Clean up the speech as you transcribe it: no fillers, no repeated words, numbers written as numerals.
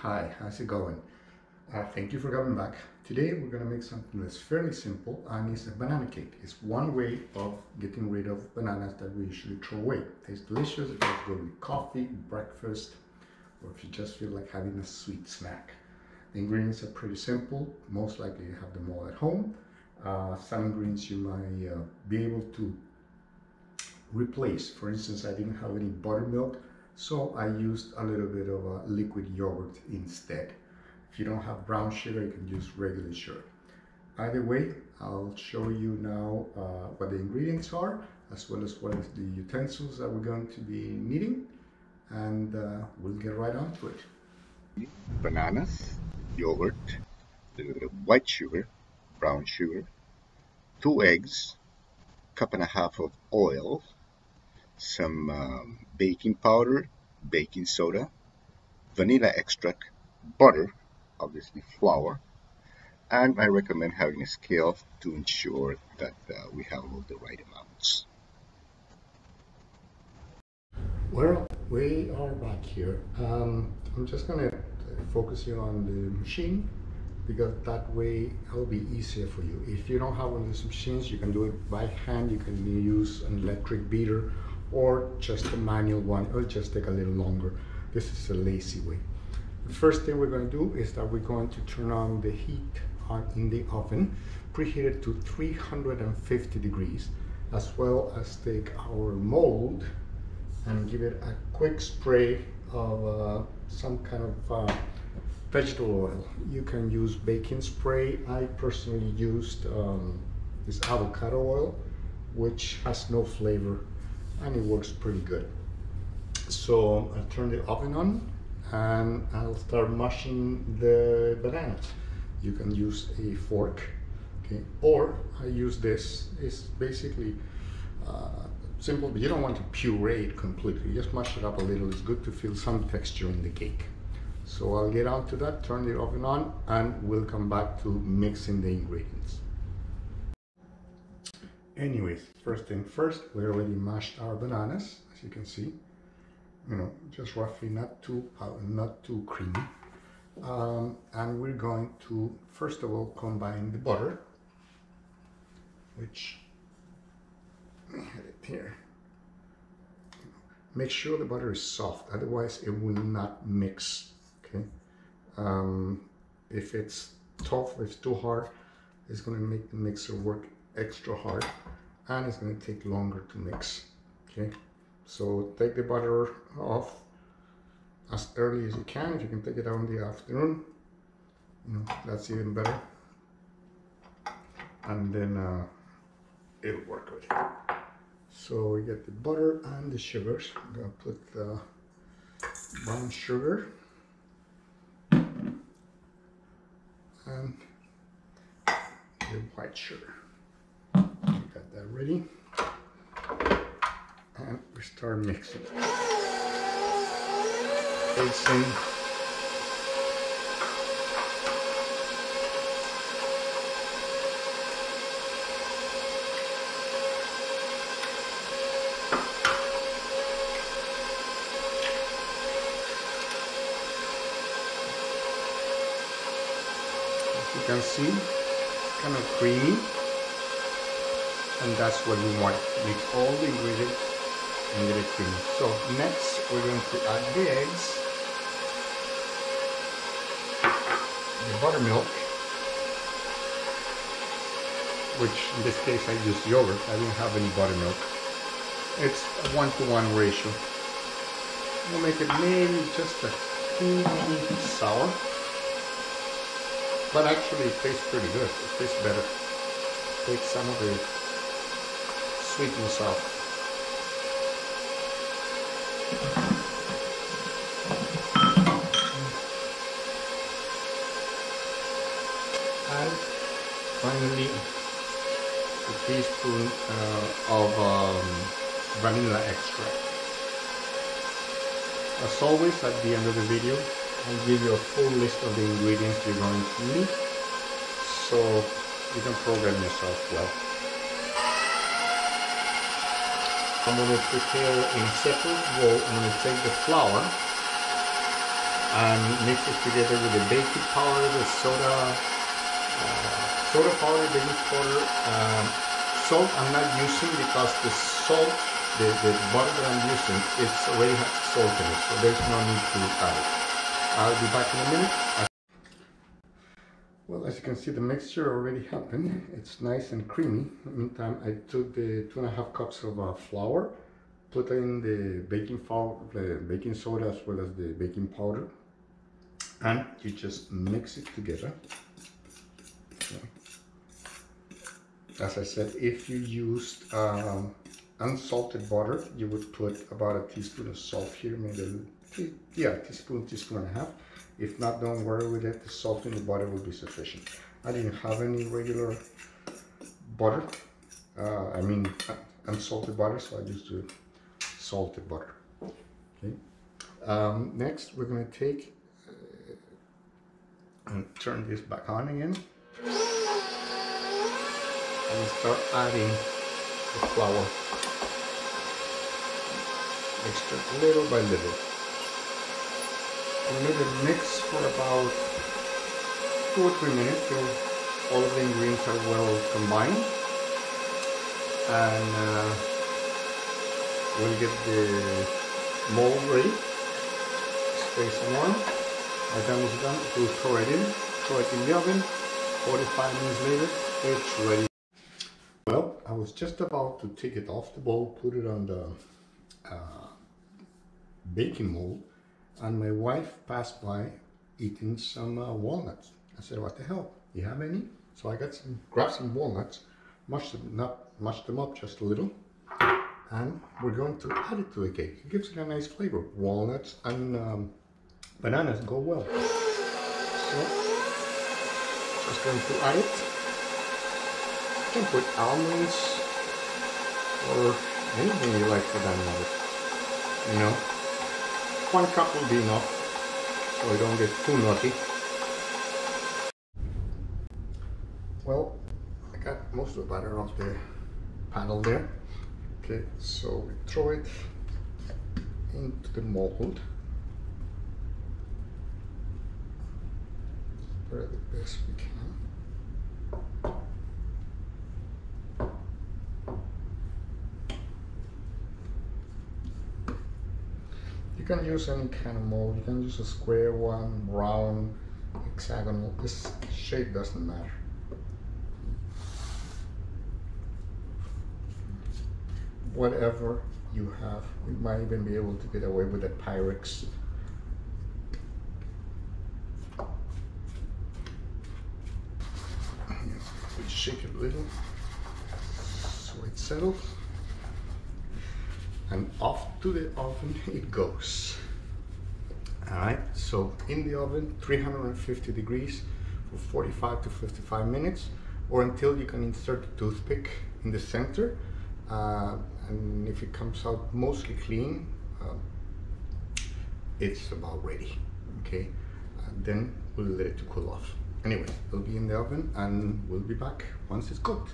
Hi, how's it going? Thank you for coming back. Today we're going to make something that's fairly simple, and it's a banana cake. It's one way of getting rid of bananas that we usually throw away. It tastes delicious. It goes good with coffee, breakfast, or if you just feel like having a sweet snack. The ingredients are pretty simple. Most likely you have them all at home. Some ingredients you might be able to replace. For instance, I didn't have any buttermilk, so I used a little bit of liquid yogurt instead. If you don't have brown sugar, you can use regular sugar. Either way, I'll show you now what the ingredients are, as well as what is the utensils that we're going to be needing, and we'll get right on to it. Bananas, yogurt, a little bit of white sugar, brown sugar, 2 eggs, cup and a half of oil, some baking powder, baking soda, vanilla extract, butter, obviously flour, and I recommend having a scale to ensure that we have all the right amounts. Well, we are back here. I'm just going to focus you on the machine, because that way it'll be easier for you. If you don't have one of these machines, you can do it by hand. You can use an electric beater or just a manual one. It'll just take a little longer. This is a lazy way. The first thing we're going to do is that we're going to turn on the heat in the oven, preheat it to 350 degrees, as well as take our mold and give it a quick spray of some kind of vegetable oil. You can use baking spray. I personally used this avocado oil, which has no flavor and it works pretty good. So I'll turn the oven on and I'll start mashing the bananas. You can use a fork, okay, or I use this. It's basically simple, but you don't want to puree it completely. Just mash it up a little. It's good to feel some texture in the cake. So I'll get on to that, turn the oven on, and we'll come back to mixing the ingredients. Anyways, first thing first, we already mashed our bananas, as you can see. You know, just roughly, not too creamy. And we're going to, first of all, combine the butter, which, let me have it here. Make sure the butter is soft, otherwise it will not mix, okay? If it's tough, if it's too hard, it's going to make the mixer work extra hard, and it's going to take longer to mix, okay? So take the butter off as early as you can. If you can take it out in the afternoon, you know, that's even better. And then it'll work good. So we get the butter and the sugars. I'm gonna put the brown sugar and the white sugar. Got that ready. And we start mixing. Mixing. As you can see, it's kind of creamy, and that's what we want. Mix all the ingredients and get it creamy. So next we're going to add the eggs, the buttermilk, which in this case I used yogurt. I didn't have any buttermilk. It's a 1-to-1 ratio. We'll make it maybe just a teeny sour, but actually it tastes pretty good. It tastes better. Take some of the sweetness off. And finally, a teaspoon of vanilla extract. As always, at the end of the video, I'll give you a full list of the ingredients you're going to need, so you can program yourself well. I'm going to prepare in a separate bowl. I'm going to take the flour and mix it together with the baking powder, the soda powder, baking powder. Salt I'm not using because the salt, the butter that I'm using, it's already has salt in it, so there's no need to add it. I'll be back in a minute. Well, as you can see, the mixture already happened. It's nice and creamy. In the meantime, I took the 2.5 cups of flour, put in the baking soda as well as the baking powder, and you just mix it together. Okay. As I said, if you used unsalted butter, you would put about a teaspoon of salt here, maybe a teaspoon and a half. If not, don't worry with it. The salt in the butter will be sufficient. I didn't have any regular butter. I mean unsalted butter, so I used salted butter. Okay. Next, we're going to take and turn this back on again, and start adding the flour mixture little by little. We'll let it mix for about 2 or 3 minutes till all of the ingredients are well combined, and we'll get the mold ready. Spray some on. By the time it's done, we'll throw it in the oven. 45 minutes later, it's ready. Well, I was just about to take it off the bowl, put it on the baking mold, and my wife passed by eating some walnuts. I said, "What the hell? You have any?" So I grabbed some walnuts, mashed them up just a little, and we're going to add it to the cake. It gives it a nice flavor. Walnuts and bananas go well. So just going to add it. You can put almonds or anything you like for that matter. You know, 1 cup will be enough, so we don't get too nutty. Well, I got most of the batter off the panel there. Okay, so we throw it into the mold. Spread the best we can. You can use any kind of mold. You can use a square one, round, hexagonal. This shape doesn't matter. Whatever you have. We might even be able to get away with a Pyrex. We shake it a little so it settles. And off to the oven it goes. Alright, so in the oven, 350 degrees for 45 to 55 minutes, or until you can insert the toothpick in the center. And if it comes out mostly clean, it's about ready. Okay, then we'll let it to cool off. Anyway, it'll be in the oven and we'll be back once it's cooked.